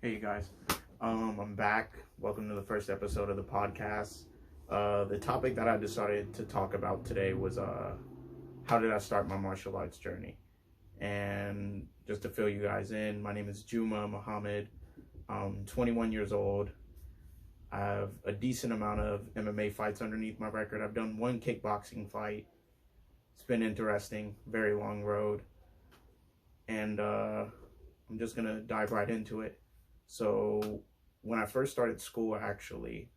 Hey you guys, I'm back. Welcome to the first episode of the podcast. The topic that I decided to talk about today was how did I start my martial arts journey? And just to fill you guys in, my name is Juma Muhammad. I'm 21 years old. I have a decent amount of MMA fights underneath my record. I've done one kickboxing fight. It's been interesting, very long road. And I'm just gonna dive right into it. So when I first started school, actually,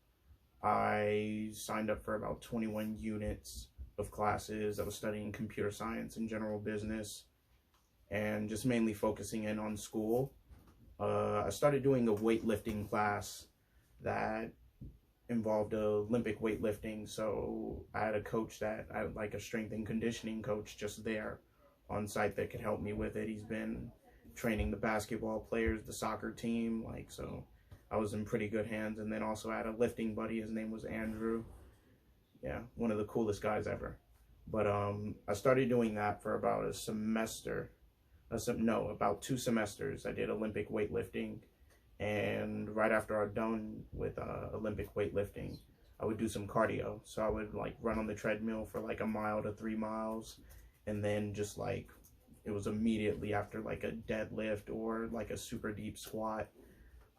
I signed up for about 21 units of classes. I was studying computer science and general business and just mainly focusing in on school. I started doing a weightlifting class that involved Olympic weightlifting. So I had a coach that I had, like a strength and conditioning coach just there on site that could help me with it. He's been training the basketball players, the soccer team, so I was in pretty good hands. And then also I had a lifting buddy. His name was Andrew. Yeah, one of the coolest guys ever. But I started doing that for about a semester. About 2 semesters. I did Olympic weightlifting, and right after I'm done with Olympic weightlifting, I would do some cardio. So I would like run on the treadmill for like a mile to 3 miles, and then just like it was immediately after like a deadlift or like a super deep squat.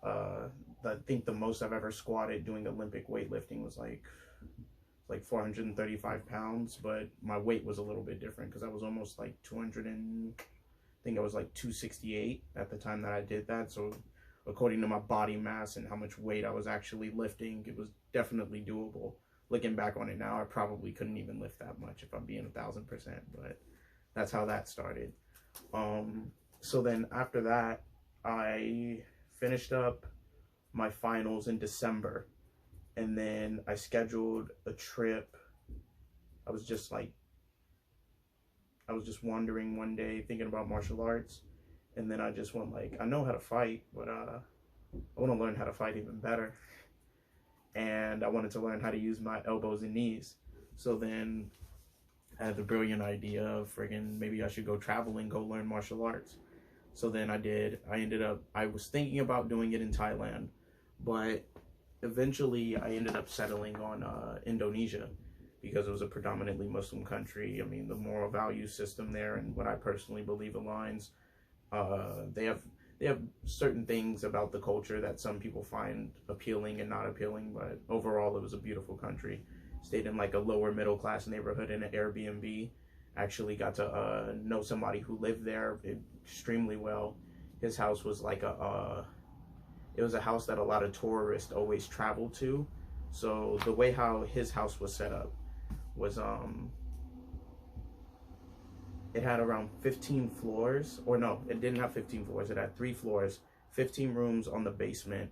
I think the most I've ever squatted doing Olympic weightlifting was like 435 pounds, but my weight was a little bit different because I was almost like 200 and I think I was like 268 at the time that I did that. So according to my body mass and how much weight I was actually lifting, it was definitely doable. Looking back on it now, I probably couldn't even lift that much if I'm being 1,000%, but that's how that started. So then after that, I finished up my finals in December, and then I scheduled a trip. I was just wandering one day thinking about martial arts, and then I just went like, I know how to fight, but I want to learn how to fight even better. And I wanted to learn how to use my elbows and knees. So then I had the brilliant idea of maybe I should go traveling, go learn martial arts. So then I was thinking about doing it in Thailand, but eventually I ended up settling on Indonesia because it was a predominantly Muslim country. I mean, the moral value system there and what I personally believe aligns. They have certain things about the culture that some people find appealing and not appealing, but overall it was a beautiful country. Stayed in like a lower middle class neighborhood in an Airbnb. Actually got to know somebody who lived there extremely well. His house was like it was a house that a lot of tourists always travel to. So the way how his house was set up was it had around 15 floors, or no, it didn't have 15 floors. It had 3 floors, 15 rooms on the basement,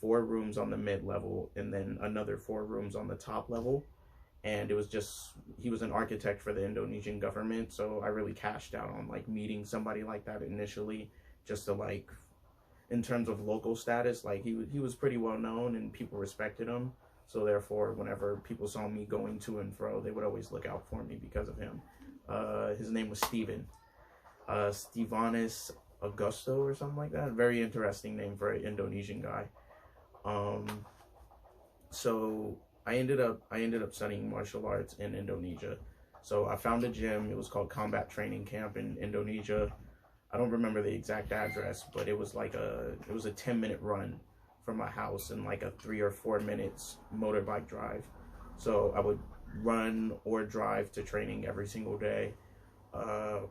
4 rooms on the mid-level, and then another 4 rooms on the top level. And it was just, he was an architect for the Indonesian government, so I really cashed out on like meeting somebody like that initially, just to like, in terms of local status, like he was pretty well known and people respected him. So therefore, whenever people saw me going to and fro, they would always look out for me because of him. His name was Steven. Stevanus Augusto or something like that. Very interesting name for an Indonesian guy. So I ended up studying martial arts in Indonesia. So I found a gym. It was called Combat Training Camp in Indonesia. I don't remember the exact address, but it was like a 10-minute run from my house and like a 3 or 4 minutes motorbike drive. So I would run or drive to training every single day.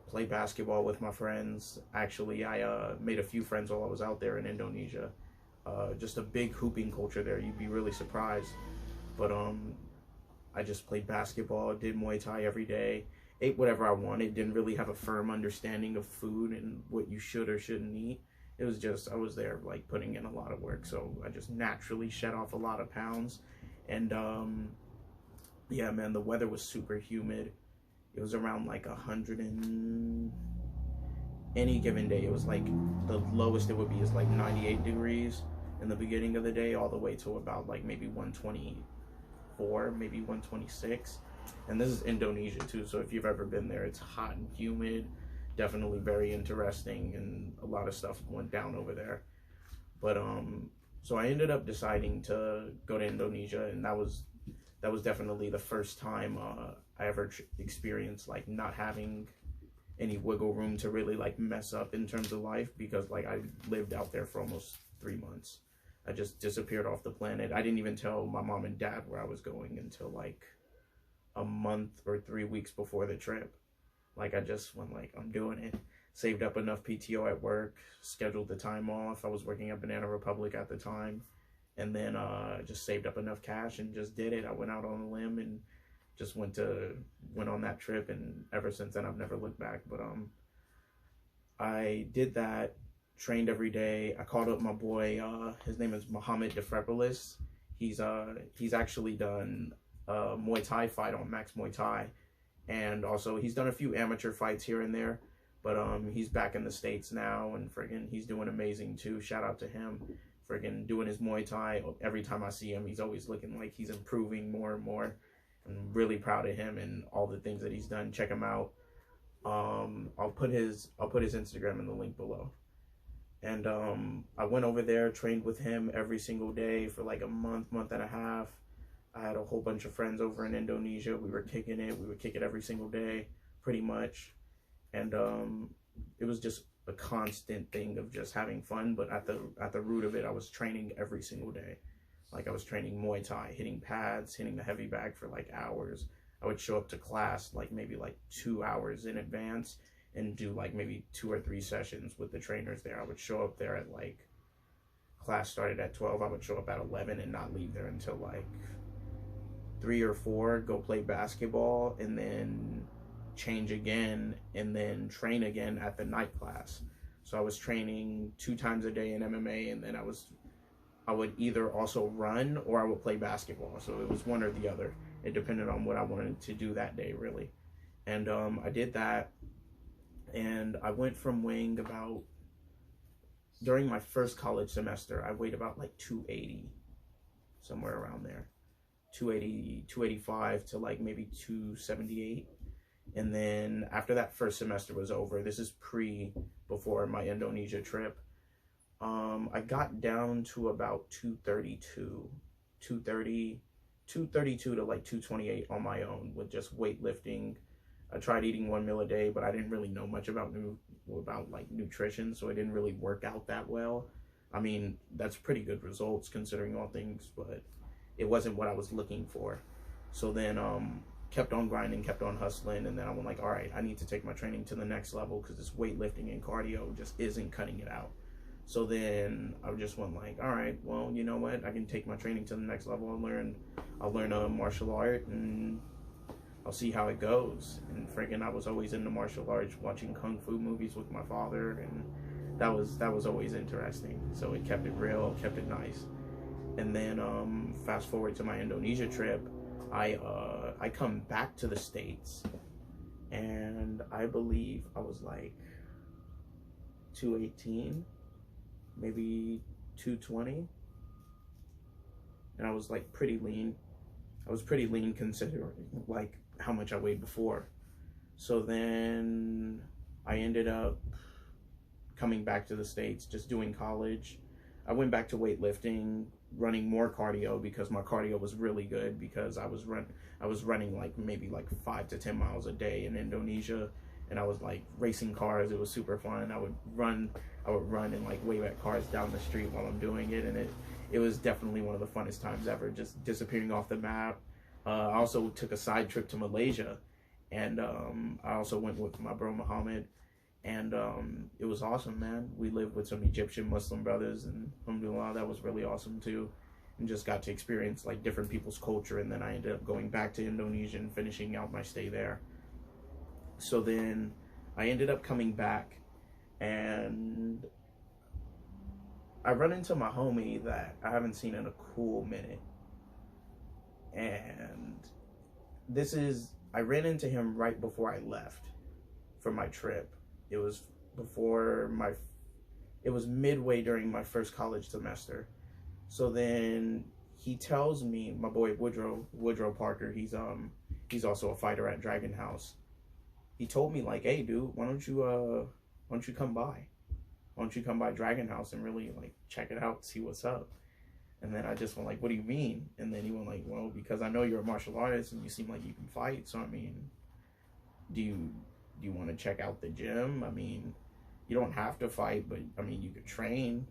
Play basketball with my friends. Actually, I made a few friends while I was out there in Indonesia. Just a big hooping culture there. You'd be really surprised. But I just played basketball, did Muay Thai every day, ate whatever I wanted, didn't really have a firm understanding of food and what you should or shouldn't eat. It was just, I was there like putting in a lot of work, so I just naturally shed off a lot of pounds. And yeah, man, the weather was super humid. It was around like 100 and any given day, it was like the lowest it would be is like 98 degrees in the beginning of the day, all the way to about like maybe 124, maybe 126. And this is Indonesia too, so if you've ever been there, it's hot and humid, definitely very interesting, and a lot of stuff went down over there. But so I ended up deciding to go to Indonesia, and that was definitely the first time I ever experienced like not having any wiggle room to really like mess up in terms of life, because like I lived out there for almost 3 months. I just disappeared off the planet. I didn't even tell my mom and dad where I was going until like a month or 3 weeks before the trip. Like I just went like, I'm doing it. Saved up enough PTO at work, scheduled the time off. I was working at Banana Republic at the time. And then just saved up enough cash and just did it. I went out on a limb and just went on that trip, and ever since then I've never looked back. But I did that, trained every day. I called up my boy, his name is Mohammed Defrepolis. He's actually done a Muay Thai fight on Max Muay Thai, and also he's done a few amateur fights here and there, but he's back in the States now, and friggin' he's doing amazing too. Shout out to him. Friggin' doing his Muay Thai. Every time I see him, he's always looking like he's improving more and more. I'm really proud of him and all the things that he's done. Check him out. I'll put his Instagram in the link below. And I went over there, trained with him every single day for like a month and a half. I had a whole bunch of friends over in Indonesia. We were kicking it. We would kick it every single day, pretty much. And it was just a constant thing of just having fun. But at the root of it, I was training every single day. Like I was training Muay Thai, hitting pads, hitting the heavy bag for like hours. I would show up to class like maybe like 2 hours in advance and do like maybe 2 or 3 sessions with the trainers there. I would show up there at like, class started at 12. I would show up at 11 and not leave there until like 3 or 4, go play basketball, and then change again, and then train again at the night class. So I was training 2 times a day in MMA, and then I would either also run or I would play basketball. So it was one or the other. It depended on what I wanted to do that day, really. And I did that, and I went from weighing about, during my first college semester, I weighed about like 280, somewhere around there. 280, 285 to like maybe 278. And then after that first semester was over, this is before my Indonesia trip, I got down to about 232 to like 228 on my own with just weightlifting. I tried eating 1 meal a day, but I didn't really know much about like nutrition, so it didn't really work out that well. I mean, that's pretty good results considering all things, but it wasn't what I was looking for. So then kept on grinding, kept on hustling, and then I went like, all right, I need to take my training to the next level, because this weightlifting and cardio just isn't cutting it out. So then I just went like, all right, well, you know what? I can take my training to the next level. I'll learn a martial art, and I'll see how it goes. And freaking, I was always into martial arts, watching kung fu movies with my father, and that was always interesting. So it kept it real, kept it nice. And then fast forward to my Indonesia trip, I come back to the States, and I believe I was like 218, maybe 220, and I was like pretty lean. I was pretty lean considering like how much I weighed before. So then I ended up coming back to the States, just doing college. I went back to weightlifting, running more cardio, because my cardio was really good, because I was running like maybe like 5 to 10 miles a day in Indonesia, and I was like racing cars. It was super fun. I would run and like wave at cars down the street while I'm doing it, and it was definitely one of the funnest times ever, just disappearing off the map. I also took a side trip to Malaysia, and I also went with my bro Muhammad. And it was awesome, man. We lived with some Egyptian Muslim brothers, and alhamdulillah, that was really awesome too. And just got to experience like different people's culture. And then I ended up going back to Indonesia and finishing out my stay there. So then I ended up coming back, and I run into my homie that I haven't seen in a cool minute. And I ran into him right before I left for my trip. It was midway during my first college semester. So then he tells me, my boy Woodrow Parker, he's also a fighter at Dragon House. He told me like, hey dude, why don't you come by? why don't you come by Dragon House and really like check it out, see what's up? And then I just went like, what do you mean? And then he went like, well, because I know you're a martial artist and you seem like you can fight. So I mean, do you want to check out the gym? I mean, you don't have to fight, but I mean, you could train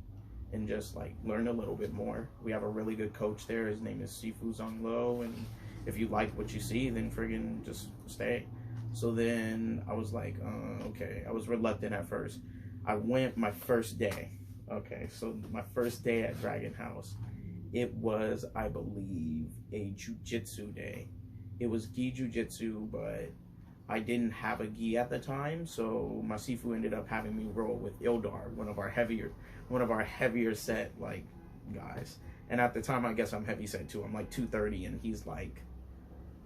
and just like learn a little bit more. We have a really good coach there. His name is Sifu Zonglo, and if you like what you see, then friggin' just stay. So then I was like, okay. I was reluctant at first. I went my first day. Okay, so my first day at Dragon House, it was, I believe, a jiu-jitsu day. It was gi jiu-jitsu, but I didn't have a gi at the time, so my Sifu ended up having me roll with Ildar, one of our heavier set like guys. And at the time, I guess I'm heavy set too. I'm like 230, and he's like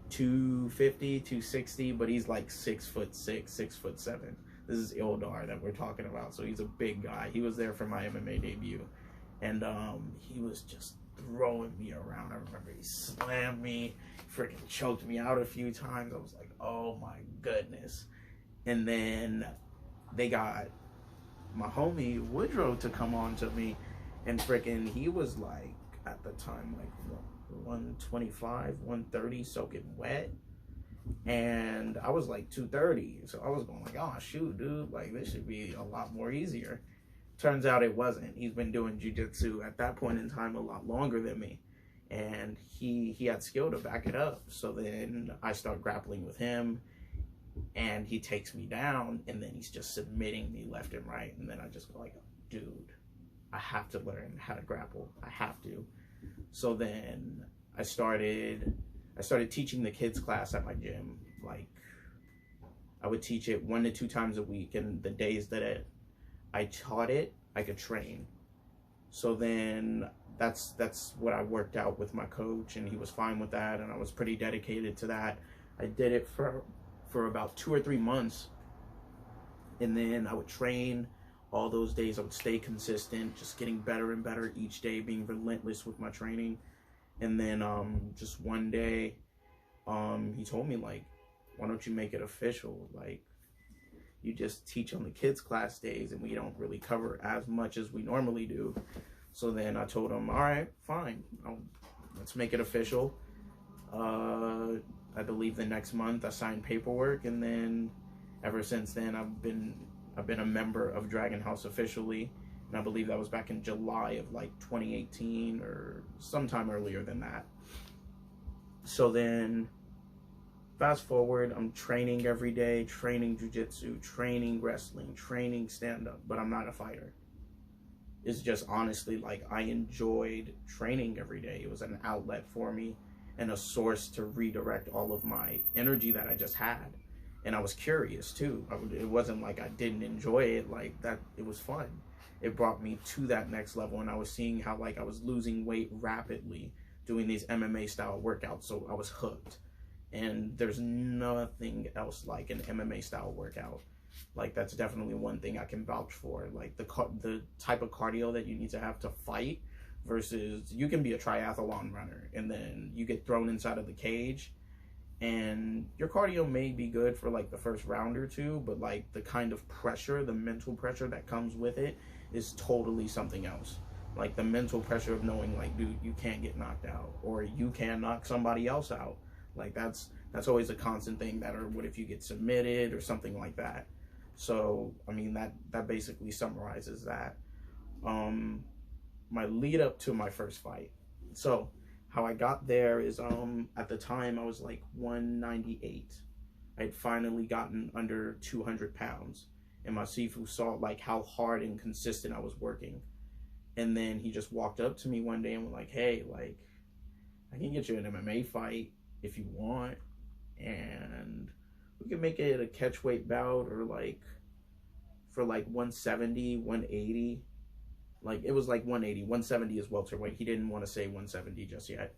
250, 260, but he's like 6'6", 6'7". This is Ildar that we're talking about, so he's a big guy. He was there for my MMA debut, and he was just throwing me around. I remember he slammed me, freaking choked me out a few times. I was like, oh my goodness. And then they got my homie Woodrow to come on to me, and freaking he was like, at the time, like 125, 130 soaking wet, and I was like 230. So I was going like, oh shoot, dude, like this should be a lot more easier. Turns out it wasn't. He's been doing jiu-jitsu at that point in time a lot longer than me, and he had skill to back it up. So then I start grappling with him, and he takes me down, and then he's just submitting me left and right. And then I just go like, dude, I have to learn how to grapple. I have to. So then I started teaching the kids class at my gym. Like, I would teach it 1 to 2 times a week, and the days that I taught it, I could train. So then that's what I worked out with my coach, and he was fine with that, and I was pretty dedicated to that. I did it for about 2 or 3 months, and then I would train all those days. I would stay consistent, just getting better and better each day, being relentless with my training. And then just one day, he told me like, why don't you make it official? Like, you just teach on the kids class days, and we don't really cover as much as we normally do. So then I told him, all right, fine, let's make it official. I believe the next month I signed paperwork, and then ever since then I've been a member of Dragon House officially, and I believe that was back in July of like 2018 or sometime earlier than that. So then fast forward, I'm training every day, training jiu-jitsu, training wrestling, training stand-up, but I'm not a fighter. It's just honestly like I enjoyed training every day. It was an outlet for me and a source to redirect all of my energy that I just had. And I was curious too. It wasn't like I didn't enjoy it, like that. It was fun. It brought me to that next level, and I was seeing how like I was losing weight rapidly doing these MMA style workouts, so I was hooked. And there's nothing else like an MMA style workout. Like, that's definitely one thing I can vouch for. Like the type of cardio that you need to have to fight versus you can be a triathlon runner and then you get thrown inside of the cage, and your cardio may be good for like the first round or two, but like the kind of pressure, the mental pressure that comes with it is totally something else. Like the mental pressure of knowing like, dude, you can't get knocked out, or you can knock somebody else out. Like that's always a constant thing. That, or what if you get submitted or something like that. So I mean, that basically summarizes that. My lead up to my first fight. So how I got there is at the time I was like 198. I'd finally gotten under 200 pounds, and my Sifu saw like how hard and consistent I was working. And then he just walked up to me one day and was like, hey, like, I can get you an MMA fight if you want, and we can make it a catch weight bout, or like for like 170, 180. Like, it was like 180, 170 is welterweight. He didn't want to say 170 just yet.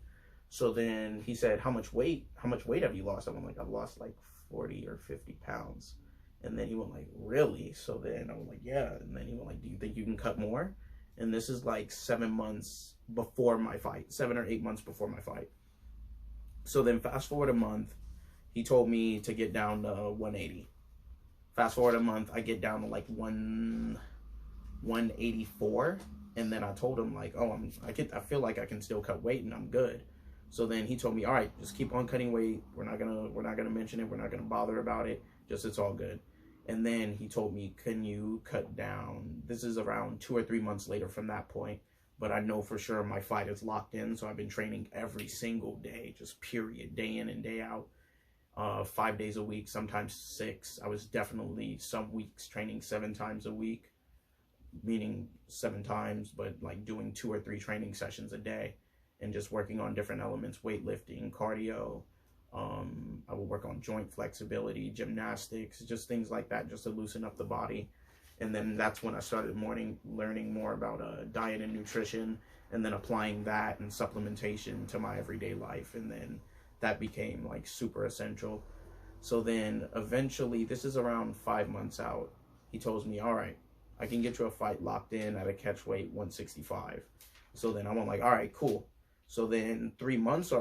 So then he said, how much weight have you lost? I'm like, I've lost like 40 or 50 pounds. And then he went like, really? So then I was like, yeah. And then he went like, do you think you can cut more? And this is like 7 months before my fight, 7 or 8 months before my fight. So then fast forward a month, he told me to get down to 180. Fast forward a month, I get down to like 184. And then I told him like, oh, I feel like I can still cut weight and I'm good. So then he told me, all right, just keep on cutting weight. We're not gonna mention it. We're not gonna bother about it. Just, it's all good. And then he told me, can you cut down? This is around 2 or 3 months later from that point. But I know for sure my fight is locked in. So I've been training every single day, just period, day in and day out. 5 days a week, sometimes 6. I was definitely some weeks training 7 times a week, meaning 7 times, but like doing 2 or 3 training sessions a day and just working on different elements, weightlifting, cardio. I will work on joint flexibility, gymnastics, just things like that, just to loosen up the body. And then that's when I started learning more about diet and nutrition, and then applying that and supplementation to my everyday life. And then that became like super essential. So then eventually, this is around 5 months out, he tells me, all right, I can get you a fight locked in at a catch weight 165. So then I went like, all right, cool. So then 3 months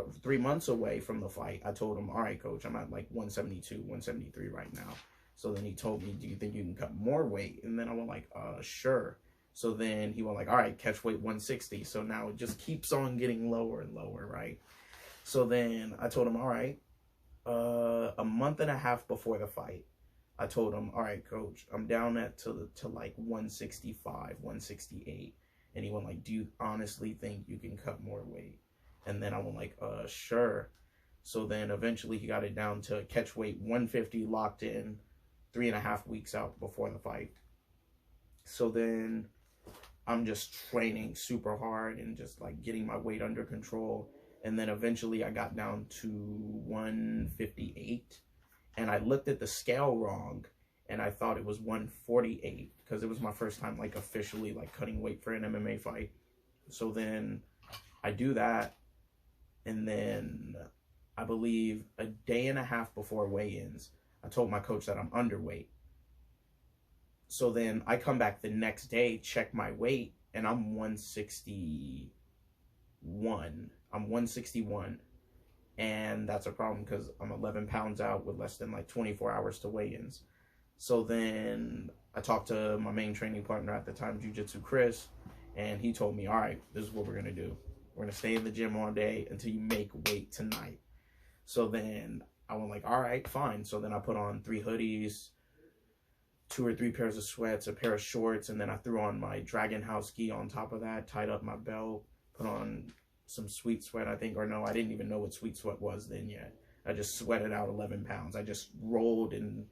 away from the fight, I told him, all right, coach, I'm at like 172, 173 right now. So then he told me, do you think you can cut more weight? And then I went like, sure. So then he went like, all right, catch weight 160. So now it just keeps on getting lower and lower, right? So then I told him, all right, a month and a half before the fight, I told him, all right, coach, I'm down to like 165, 168. And he went like, do you honestly think you can cut more weight? And then I went like, sure. So then eventually he got it down to catch weight 150, locked in, 3.5 weeks out before the fight. So then I'm just training super hard and just like getting my weight under control. And then eventually I got down to 158, and I looked at the scale wrong, and I thought it was 148 because it was my first time like officially like cutting weight for an MMA fight. So then I do that, and then I believe a day and a half before weigh-ins, I told my coach that I'm underweight. So then I come back the next day, check my weight, and I'm 161. I'm 161. And that's a problem because I'm 11 pounds out with less than like 24 hours to weigh-ins. So then I talked to my main training partner at the time, Jiu-Jitsu Chris, and he told me, all right, this is what we're going to do. We're going to stay in the gym all day until you make weight tonight. So then I went like, all right, fine. So then I put on 3 hoodies, 2 or 3 pairs of sweats, a pair of shorts, and then I threw on my Dragon House gi on top of that, tied up my belt, put on some Sweet Sweat, I think, or no, I didn't even know what Sweet Sweat was then yet. I just sweated out 11 pounds. I just rolled and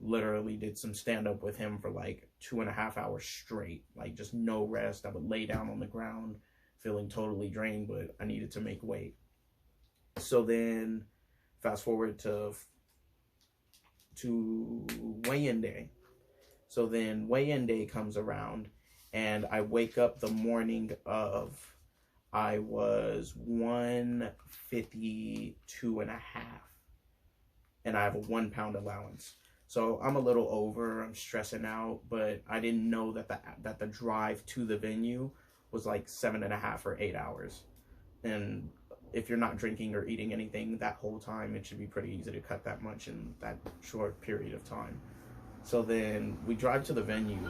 literally did some stand-up with him for like 2.5 hours straight, like just no rest. I would lay down on the ground feeling totally drained, but I needed to make weight. So then fast forward to weigh-in day. So then weigh-in day comes around, and I wake up the morning of, I was 152.5, and I have a 1 pound allowance. So I'm a little over, I'm stressing out, but I didn't know that the drive to the venue was like 7.5 or 8 hours. And if you're not drinking or eating anything that whole time, it should be pretty easy to cut that much in that short period of time. So then we drive to the venue,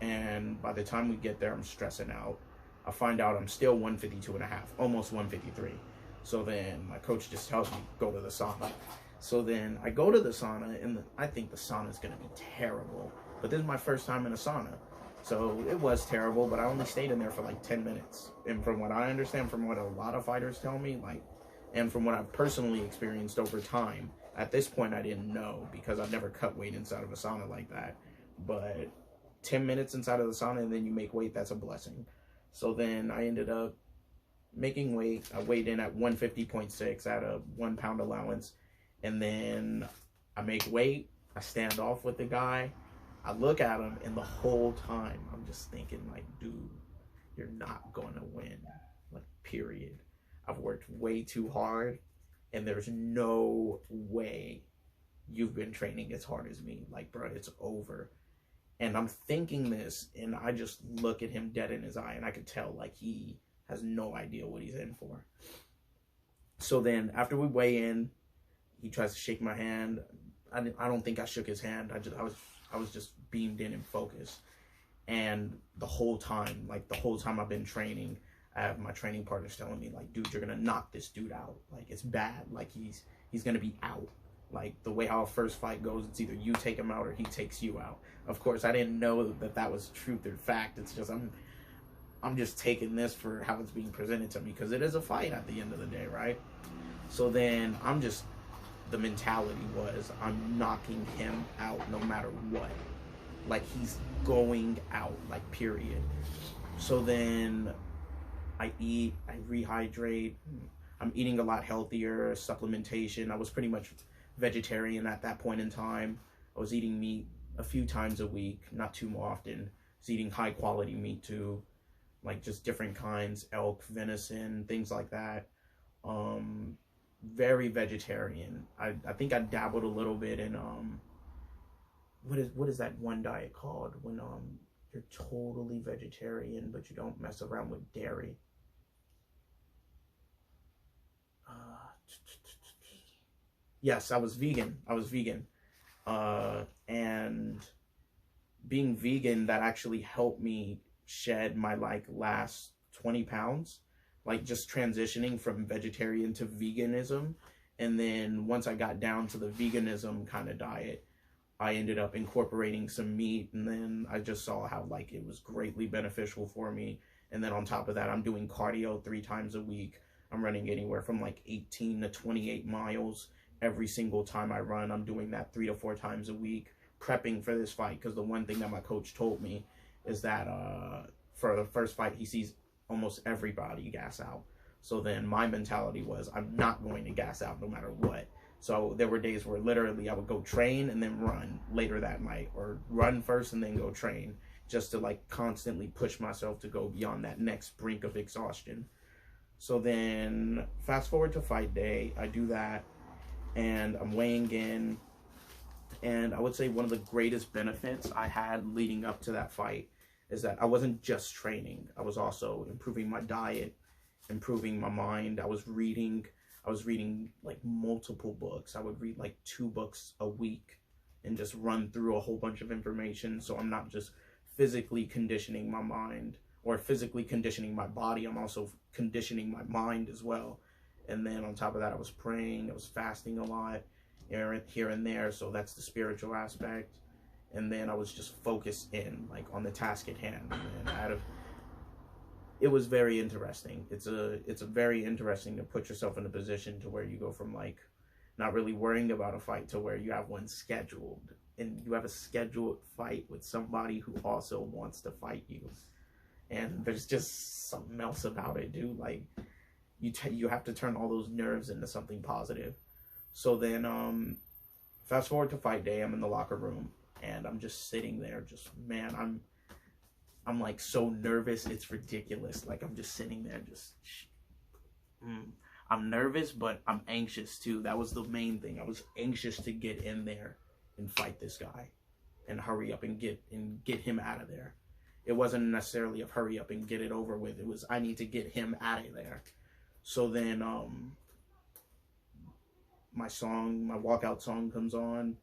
and by the time we get there, I'm stressing out. I find out I'm still 152.5, almost 153. So then my coach just tells me, go to the sauna. So then I go to the sauna, and I think the sauna is going to be terrible. But this is my first time in a sauna. So it was terrible, but I only stayed in there for like 10 minutes. And from what I understand, from what a lot of fighters tell me, like, and from what I've personally experienced over time, at this point I didn't know because I've never cut weight inside of a sauna like that. But 10 minutes inside of the sauna and then you make weight, that's a blessing. So then I ended up making weight. I weighed in at 150.6 at a 1 pound allowance. And then I make weight. I stand off with the guy. I look at him, and the whole time I'm just thinking like, dude, you're not going to win. Like, period. I've worked way too hard, and there's no way you've been training as hard as me. Like, bro, it's over. And I'm thinking this, and I just look at him dead in his eye, and I could tell like he has no idea what he's in for. So then after we weigh in, he tries to shake my hand. I don't think I shook his hand. I was just beamed in and focused. And the whole time I've been training, I have my training partners telling me, like, dude, you're gonna knock this dude out. Like, it's bad. Like, he's gonna be out. Like, the way our first fight goes, it's either you take him out or he takes you out. Of course, I didn't know that was truth or fact. It's just I'm just taking this for how it's being presented to me, because it is a fight at the end of the day, right? So then the mentality was, I'm knocking him out no matter what. Like, he's going out, like, period. So then I eat, I rehydrate, I'm eating a lot healthier, supplementation. I was pretty much vegetarian at that point in time. I was eating meat a few times a week, not too often. I was eating high quality meat too, like just different kinds, elk, venison, things like that. Very vegetarian. I think I dabbled a little bit in what is that one diet called when you're totally vegetarian but you don't mess around with dairy? Yes, I was vegan. And being vegan, that actually helped me shed my like last 20 pounds, like just transitioning from vegetarian to veganism. And then once I got down to the veganism kind of diet, I ended up incorporating some meat, and then I just saw how like it was greatly beneficial for me. And then on top of that, I'm doing cardio 3 times a week. I'm running anywhere from like 18 to 28 miles every single time I run. I'm doing that 3 to 4 times a week, prepping for this fight, because the one thing that my coach told me is that for the first fight, he sees almost everybody gas out. So then my mentality was, I'm not going to gas out no matter what. So there were days where literally I would go train and then run later that night, or run first and then go train, just to like constantly push myself to go beyond that next brink of exhaustion. So then fast forward to fight day, I do that and I'm weighing in. And I would say one of the greatest benefits I had leading up to that fight is that I wasn't just training. I was also improving my diet, improving my mind. I was reading like multiple books. I would read like 2 books a week and just run through a whole bunch of information. So I'm not just physically conditioning my mind or physically conditioning my body. I'm also conditioning my mind as well. And then on top of that, I was praying, I was fasting a lot here and there. So that's the spiritual aspect. And then I was just focused in like on the task at hand. And it was very interesting. It's a very interesting to put yourself in a position to where you go from like not really worrying about a fight to where you have one scheduled, and you have a scheduled fight with somebody who also wants to fight you. And there's just something else about it, dude. Like you have to turn all those nerves into something positive. So then fast forward to fight day, I'm in the locker room and I'm just sitting there, just, man, I'm like so nervous, it's ridiculous. Like I'm just sitting there, just I'm nervous, but I'm anxious too. That was the main thing. I was anxious to get in there and fight this guy and hurry up and get him out of there. It wasn't necessarily a hurry up and get it over with. It was, I need to get him out of there. So then my walkout song comes on.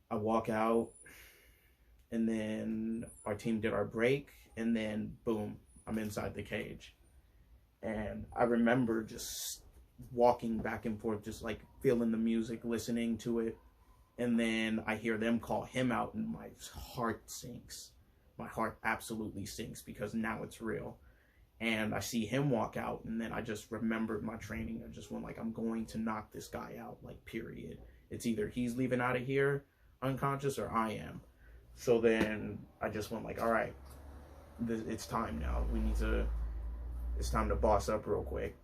I walk out, and then our team did our break, and then boom, I'm inside the cage. And I remember just walking back and forth, just like feeling the music, listening to it. And then I hear them call him out, and my heart sinks. My heart absolutely sinks, because now it's real. And I see him walk out, and then I just remembered my training. I just went like, I'm going to knock this guy out, like, period. It's either he's leaving out of here unconscious or I am. So then I just went like, all right, it's time now. It's time to boss up real quick.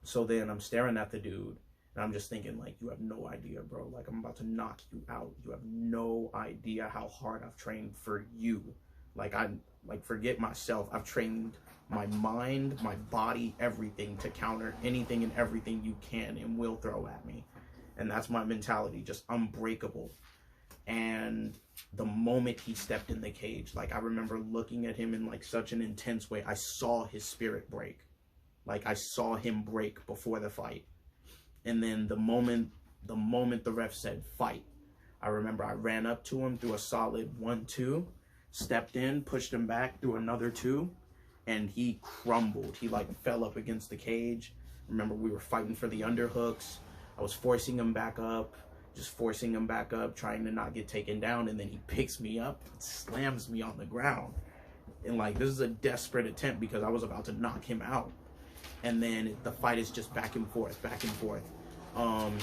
So then I'm staring at the dude, and I'm just thinking like, you have no idea, bro. Like, I'm about to knock you out. You have no idea how hard I've trained for you. Like, forget myself. I've trained my mind, my body, everything to counter anything and everything you can and will throw at me. And that's my mentality, just unbreakable. And the moment he stepped in the cage, like, I remember looking at him in like such an intense way. I saw his spirit break. Like, I saw him break before the fight. And then the moment the ref said fight, I remember I ran up to him, threw a solid 1-2. stepped in, pushed him back, threw another 2, and he crumbled. He like fell up against the cage. Remember, we were fighting for the underhooks. I was forcing him back up, just forcing him back up, trying to not get taken down, and then he picks me up and slams me on the ground. And like, this is a desperate attempt because I was about to knock him out. And then the fight is just back and forth, back and forth.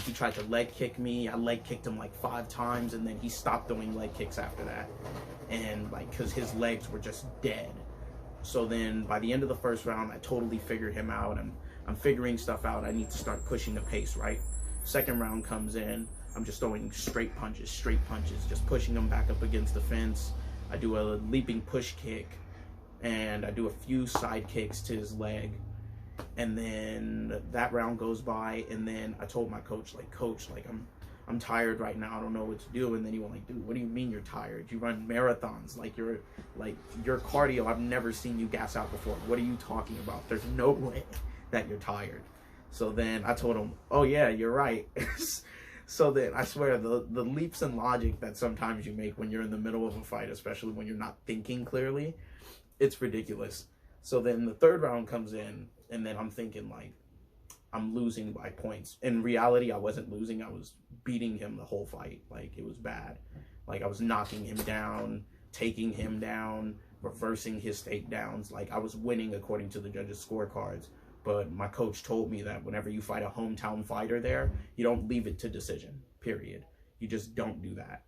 He tried to leg kick me. I leg kicked him like 5 times, and then he stopped throwing leg kicks after that. And like, cause his legs were just dead. So then by the end of the first round, I totally figured him out. I'm figuring stuff out. I need to start pushing the pace, right? Second round comes in. I'm just throwing straight punches, just pushing him back up against the fence. I do a leaping push kick, and I do a few side kicks to his leg. And then that round goes by, and then I told my coach, like, Coach, like, I'm tired right now. I don't know what to do. And then he went like, dude, what do you mean you're tired? You run marathons. Like, your cardio, I've never seen you gas out before. What are you talking about? There's no way that you're tired. So then I told him, oh yeah, you're right. So then I swear the leaps in logic that sometimes you make when you're in the middle of a fight, especially when you're not thinking clearly, it's ridiculous. So then the third round comes in, and then I'm thinking, like, I'm losing by points. In reality, I wasn't losing. I was beating him the whole fight. Like, it was bad. Like, I was knocking him down, taking him down, reversing his takedowns. Like, I was winning according to the judges' scorecards. But my coach told me that whenever you fight a hometown fighter there, you don't leave it to decision, period. You just don't do that.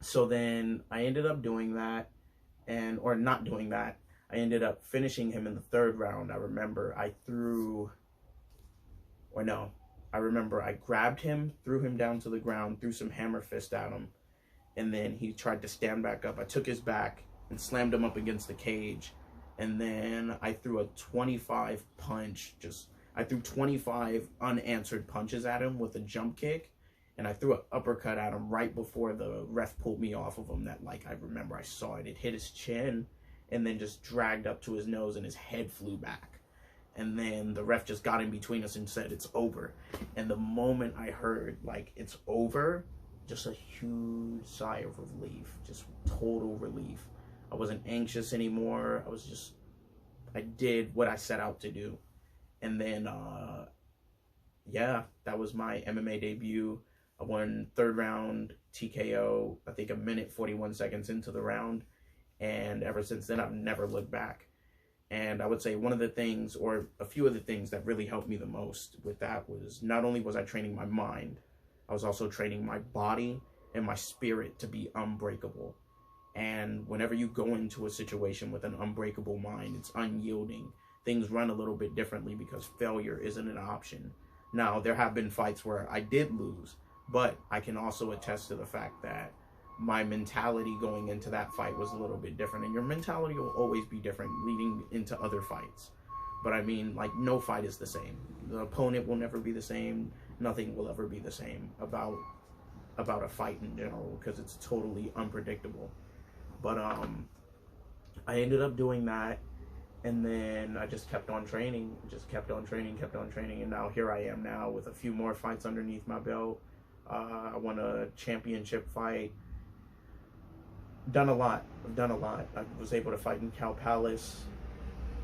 So then I ended up doing that, or not doing that. I ended up finishing him in the third round. I remember I grabbed him, threw him down to the ground, threw some hammer fist at him, and then he tried to stand back up. I took his back and slammed him up against the cage, and then I threw a 25 punch. I threw 25 unanswered punches at him with a jump kick, and I threw an uppercut at him right before the ref pulled me off of him. That, like, I remember I saw it. It hit his chin and then just dragged up to his nose, and his head flew back. And then the ref just got in between us and said, it's over. And the moment I heard, like, it's over, just a huge sigh of relief, just total relief. I wasn't anxious anymore. I did what I set out to do. And then, yeah, that was my MMA debut. I won third round TKO, I think 1:41 into the round. And ever since then, I've never looked back. And I would say one of the things, or a few of the things that really helped me the most with that was, not only was I training my mind, I was also training my body and my spirit to be unbreakable. And whenever you go into a situation with an unbreakable mind, it's unyielding. Things run a little bit differently because failure isn't an option. Now, there have been fights where I did lose, but I can also attest to the fact that my mentality going into that fight was a little bit different. And your mentality will always be different leading into other fights. But I mean, like, no fight is the same. The opponent will never be the same. Nothing will ever be the same about a fight in general, because it's totally unpredictable. But I ended up doing that, and then I just kept on training, and now here I am now with a few more fights underneath my belt. I won a championship fight. I've done a lot. I was able to fight in Cal Palace,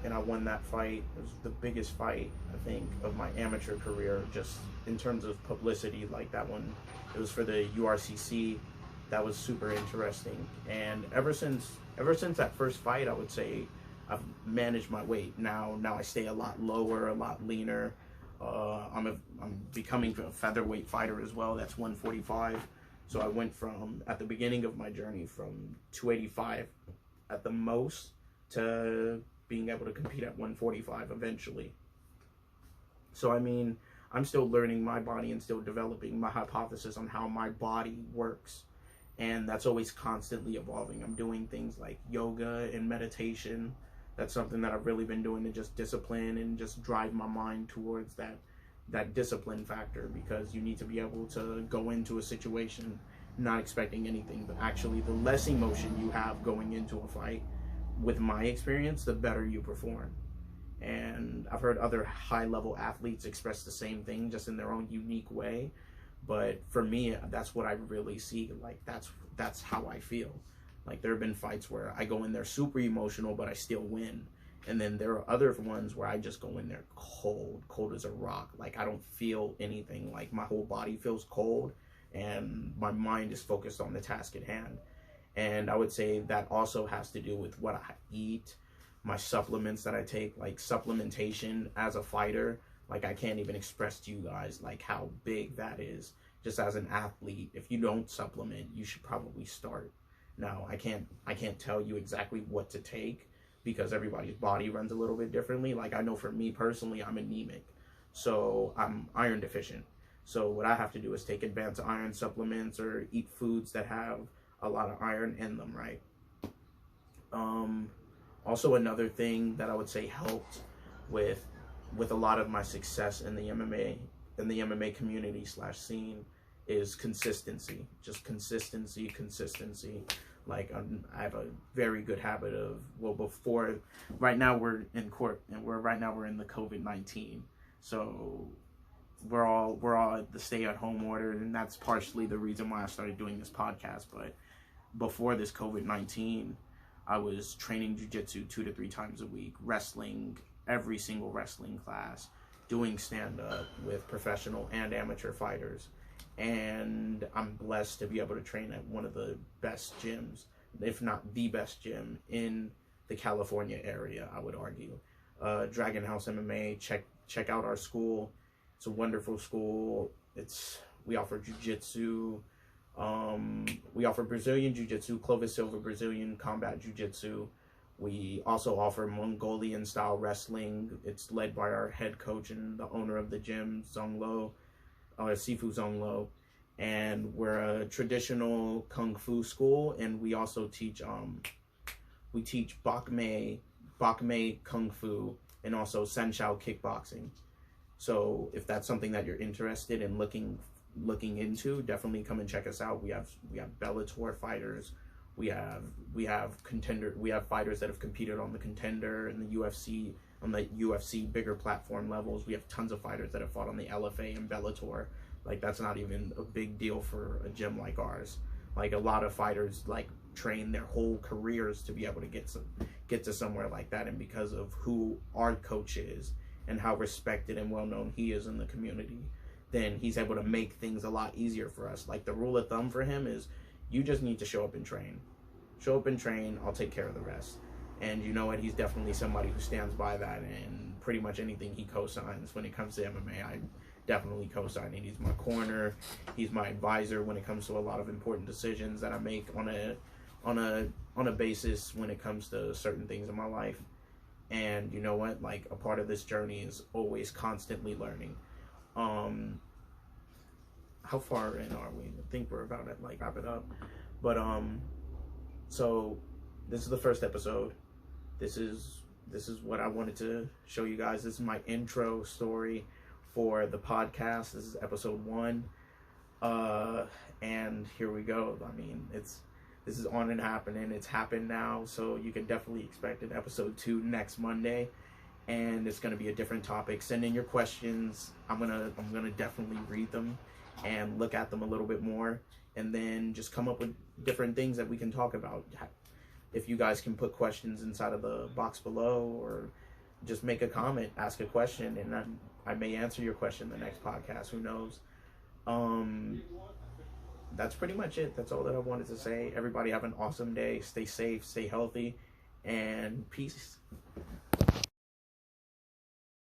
and I won that fight. It was the biggest fight, I think, of my amateur career, just in terms of publicity. Like, that one, it was for the URCC. That was super interesting. And ever since that first fight, I would say I've managed my weight. Now I stay a lot lower, a lot leaner. I'm becoming a featherweight fighter as well. That's 145. So I went from, at the beginning of my journey, from 285 at the most to being able to compete at 145 eventually. So I mean, I'm still learning my body and still developing my hypothesis on how my body works. And that's always constantly evolving. I'm doing things like yoga and meditation. That's something that I've really been doing to just discipline and just drive my mind towards that discipline factor, because you need to be able to go into a situation not expecting anything, but actually the less emotion you have going into a fight, with my experience, the better you perform. And I've heard other high-level athletes express the same thing, just in their own unique way. But for me, that's what I really see. Like, that's how I feel. Like, there have been fights where I go in there super emotional, but I still win. And then there are other ones where I just go in there cold as a rock. Like, I don't feel anything. Like, my whole body feels cold and my mind is focused on the task at hand. And I would say that also has to do with what I eat, my supplements that I take. Like, supplementation as a fighter, like, I can't even express to you guys like how big that is. Just as an athlete, if you don't supplement, you should probably start. Now, I can't tell you exactly what to take because everybody's body runs a little bit differently. Like, I know for me personally, I'm anemic, so I'm iron deficient. So what I have to do is take advanced iron supplements or eat foods that have a lot of iron in them, right? Also, another thing that I would say helped with a lot of my success in the MMA community / scene is consistency. Just consistency. Like, I have a very good habit of, right now we're in court and we're in the COVID-19, so we're all at the stay-at-home order, and that's partially the reason why I started doing this podcast. But before this COVID-19, I was training jiu-jitsu 2 to 3 times a week, wrestling every single wrestling class, doing stand-up with professional and amateur fighters. And I'm blessed to be able to train at one of the best gyms, if not the best gym in the California area, I would argue. Dragon House MMA, check out our school. It's a wonderful school. We offer jiu-jitsu. We offer Brazilian jiu-jitsu, Clovis Silva Brazilian combat jiu-jitsu. We also offer Mongolian style wrestling. It's led by our head coach and the owner of the gym, Sifu Zonglo. And we're a traditional Kung Fu school, and we also teach Bak Mei Kung Fu, and also Sanshao kickboxing. So if that's something that you're interested in looking into, definitely come and check us out. We have Bellator fighters. We have fighters that have competed on the Contender and the UFC, on the UFC bigger platform levels. We have tons of fighters that have fought on the LFA and Bellator. Like, that's not even a big deal for a gym like ours. Like, a lot of fighters like train their whole careers to be able to get to somewhere like that, and because of who our coach is and how respected and well known he is in the community, then he's able to make things a lot easier for us. Like, the rule of thumb for him is, you just need to show up and train. Show up and train, I'll take care of the rest. And you know what? He's definitely somebody who stands by that, and pretty much anything he co-signs when it comes to MMA, I definitely co-sign it. He's my corner. He's my advisor when it comes to a lot of important decisions that I make on a basis when it comes to certain things in my life. And you know what? Like, a part of this journey is always constantly learning. How far in are we? I think we're about to wrap it up. But so this is the first episode. This is what I wanted to show you guys. This is my intro story for the podcast. This is episode 1. And here we go. I mean, this is on and happening. It's happened now, so you can definitely expect an episode 2 next Monday. And it's gonna be a different topic. Send in your questions. I'm gonna definitely read them and look at them a little bit more, and then just come up with different things that we can talk about. If you guys can put questions inside of the box below, or just make a comment, ask a question, and I may answer your question in the next podcast. Who knows? That's pretty much it. That's all that I wanted to say. Everybody have an awesome day. Stay safe, stay healthy, and peace.